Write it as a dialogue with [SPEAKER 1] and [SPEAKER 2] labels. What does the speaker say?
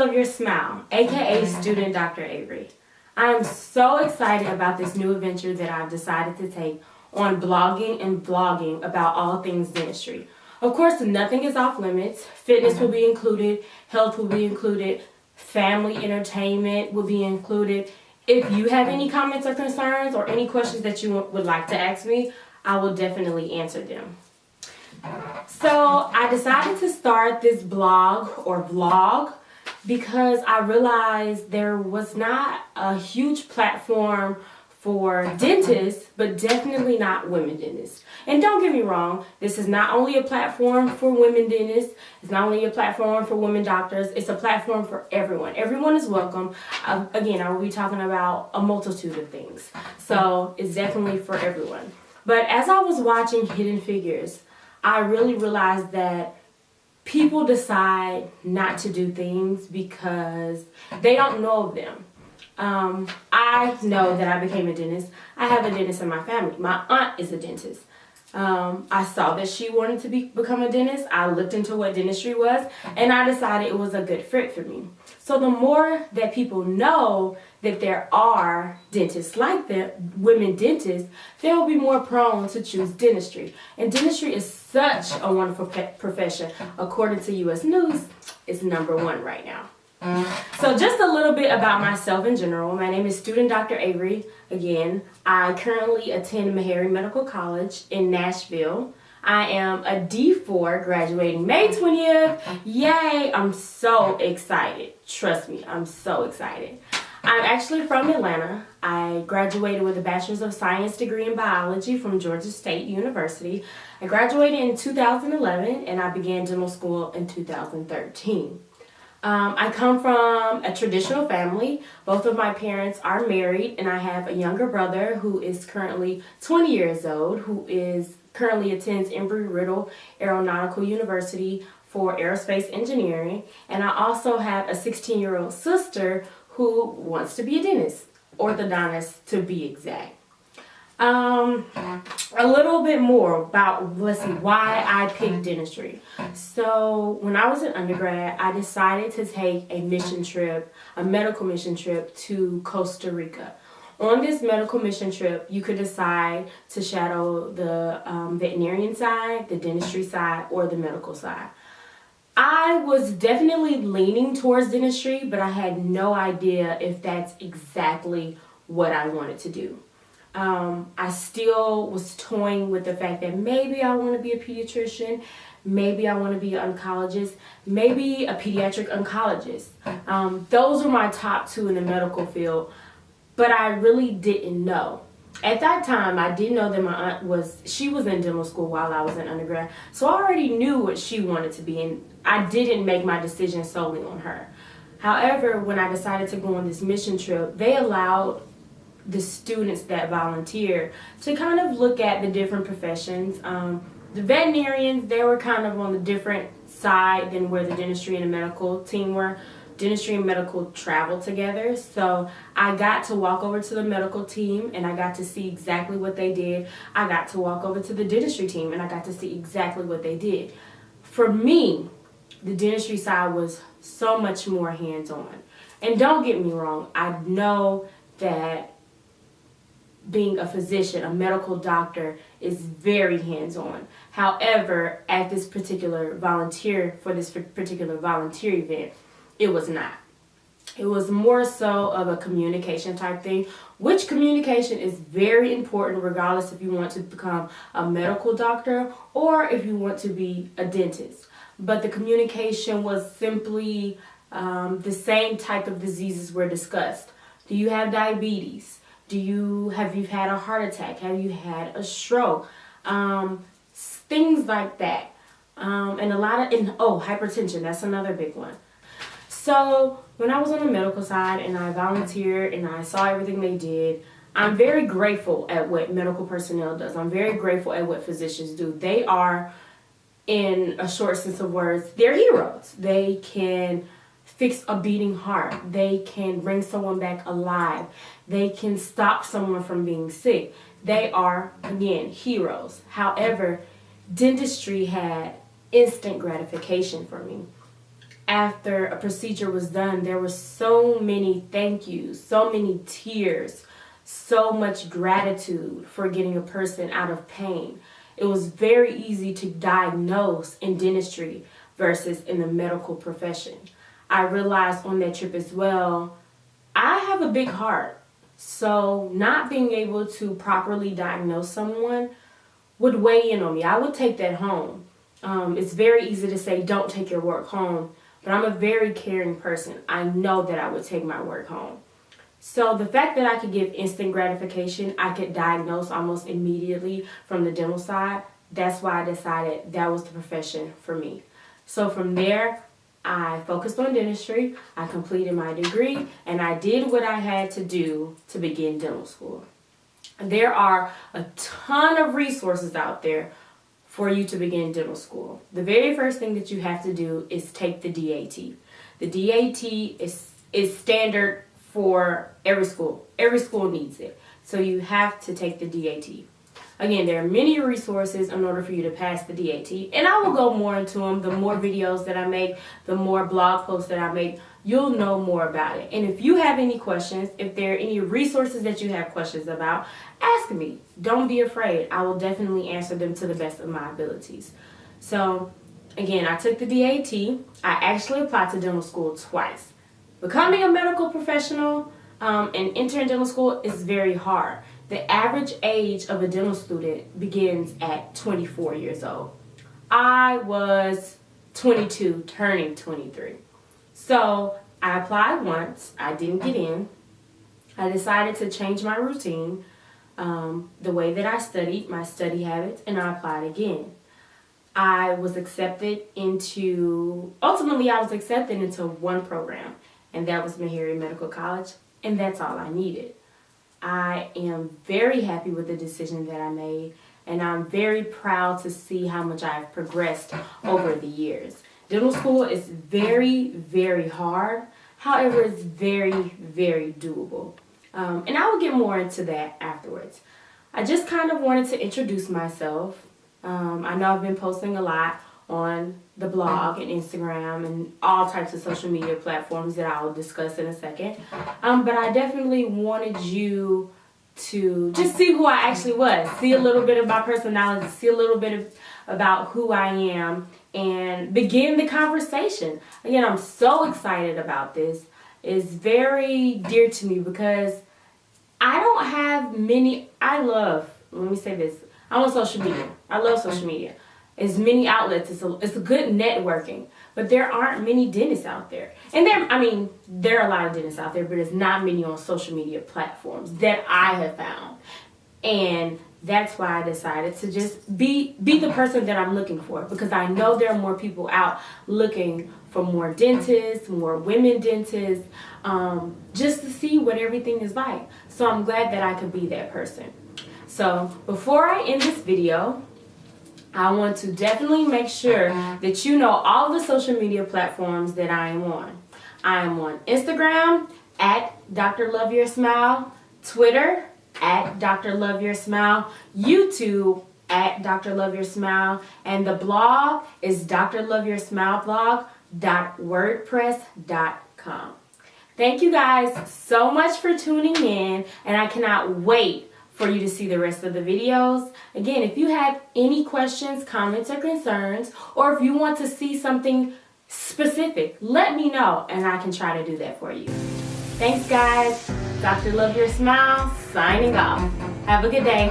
[SPEAKER 1] Love Your Smile, aka Student Dr. Avery. I am so excited about this new adventure that I've decided to take on blogging and vlogging about all things dentistry. Of course, nothing is off limits. Fitness will be included, health will be included, family entertainment will be included. If you have any comments or concerns or any questions that you would like to ask me, I will definitely answer them. So I decided to start this blog or vlog because I realized there was not a huge platform for dentists, but definitely not women dentists. And don't get me wrong, this is not only a platform for women dentists, it's not only a platform for women doctors, it's a platform for everyone. Everyone is welcome. Again, I will be talking about a multitude of things. So it's definitely for everyone. But as I was watching Hidden Figures, I really realized that people decide not to do things because they don't know of them. I know that I became a dentist. I have a dentist in my family. My aunt is a dentist. I saw that she wanted to become a dentist. I looked into what dentistry was, and I decided it was a good fit for me. So the more that people know that there are dentists like them, women dentists, they will be more prone to choose dentistry. And dentistry is such a wonderful profession. According to U.S. News, it's #1 right now. So just a little bit about myself in general. My name is Student Dr. Avery. Again, I currently attend Meharry Medical College in Nashville. I am a D4 graduating May 20th. Yay! I'm so excited. Trust me, I'm so excited. I'm actually from Atlanta. I graduated with a Bachelor's of Science degree in Biology from Georgia State University. I graduated in 2011 and I began dental school in 2013. I come from a traditional family. Both of my parents are married, and I have a younger brother who is currently 20 years old, who currently attends Embry-Riddle Aeronautical University for aerospace engineering. And I also have a 16-year-old sister who wants to be a dentist, orthodontist to be exact. A little bit more about, why I picked dentistry. So when I was an undergrad, I decided to take a mission trip, a medical mission trip to Costa Rica. On this medical mission trip, you could decide to shadow the veterinarian side, the dentistry side, or the medical side. I was definitely leaning towards dentistry, but I had no idea if that's exactly what I wanted to do. I still was toying with the fact that maybe I want to be a pediatrician, maybe I want to be an oncologist, maybe a pediatric oncologist. Those were my top two in the medical field, but I really didn't know. At that time, I did know that my aunt was in dental school while I was in undergrad, so I already knew what she wanted to be, and I didn't make my decision solely on her. However, when I decided to go on this mission trip, they allowed the students that volunteer to kind of look at the different professions. The veterinarians, they were kind of on the different side than where the dentistry and the medical team were. Dentistry and medical travel together. So I got to walk over to the medical team and I got to see exactly what they did. I got to walk over to the dentistry team and I got to see exactly what they did. For me, the dentistry side was so much more hands-on. And don't get me wrong, I know that being a physician, a medical doctor, is very hands-on. However, at this particular volunteer event, it was not. It was more so of a communication type thing, which communication is very important regardless if you want to become a medical doctor or if you want to be a dentist. But the communication was simply the same type of diseases were discussed. Do you have diabetes? Have you had a heart attack? Have you had a stroke? Things like that. And hypertension, that's another big one. So when I was on the medical side and I volunteered and I saw everything they did, I'm very grateful at what medical personnel does. I'm very grateful at what physicians do. They are, in a short sense of words, they're heroes. They can fix a beating heart. They can bring someone back alive. They can stop someone from being sick. They are, again, heroes. However, dentistry had instant gratification for me. after a procedure was done, there were so many thank yous, so many tears, so much gratitude for getting a person out of pain. It was very easy to diagnose in dentistry versus in the medical profession. I realized on that trip as well, I have a big heart. So not being able to properly diagnose someone would weigh in on me. I would take that home. It's very easy to say, don't take your work home. But I'm a very caring person. I know that I would take my work home. So the fact that I could give instant gratification, I could diagnose almost immediately from the dental side, that's why I decided that was the profession for me. So from there, I focused on dentistry, I completed my degree, and I did what I had to do to begin dental school. There are a ton of resources out there for you to begin dental school. The very first thing that you have to do is take the DAT. The DAT is standard for every school. Every school needs it. So you have to take the DAT. Again, there are many resources in order for you to pass the DAT, and I will go more into them. The more videos that I make, the more blog posts that I make, you'll know more about it. And if you have any questions, if there are any resources that you have questions about, ask me. Don't be afraid. I will definitely answer them to the best of my abilities. So, again, I took the DAT. I actually applied to dental school twice. Becoming a medical professional and entering dental school is very hard. The average age of a dental student begins at 24 years old. I was 22, turning 23. So I applied once. I didn't get in. I decided to change my routine, the way that I studied, my study habits, and I applied again. Ultimately I was accepted into one program, and that was Meharry Medical College, and that's all I needed. I am very happy with the decision that I made, and I'm very proud to see how much I've progressed over the years. Dental school is very, very hard. However, it's very, very doable. And I will get more into that afterwards. I just kind of wanted to introduce myself. I know I've been posting a lot on the blog and Instagram and all types of social media platforms that I will discuss in a second. But I definitely wanted you to just see who I actually was, see a little bit of my personality, see a little bit about who I am, and begin the conversation. Again, I'm so excited about this. It's very dear to me because I don't have many, I'm on social media. I love social media. It's many outlets. It's a good networking, but there aren't many dentists out there. And there are a lot of dentists out there, but there's not many on social media platforms that I have found. And that's why I decided to just be the person that I'm looking for, because I know there are more people out looking for more dentists, more women dentists, just to see what everything is like. So I'm glad that I could be that person. So before I end this video, I want to definitely make sure that you know all the social media platforms that I am on. I am on Instagram at Dr.LoveYourSmile, Twitter at Dr.LoveYourSmile, YouTube at Dr.LoveYourSmile, and the blog is drloveyoursmileblog.wordpress.com. Thank you guys so much for tuning in, and I cannot wait for you to see the rest of the videos. Again, if you have any questions, comments, or concerns, or if you want to see something specific, let me know and I can try to do that for you. Thanks guys. Dr. Love Your Smile signing off. Have a good day.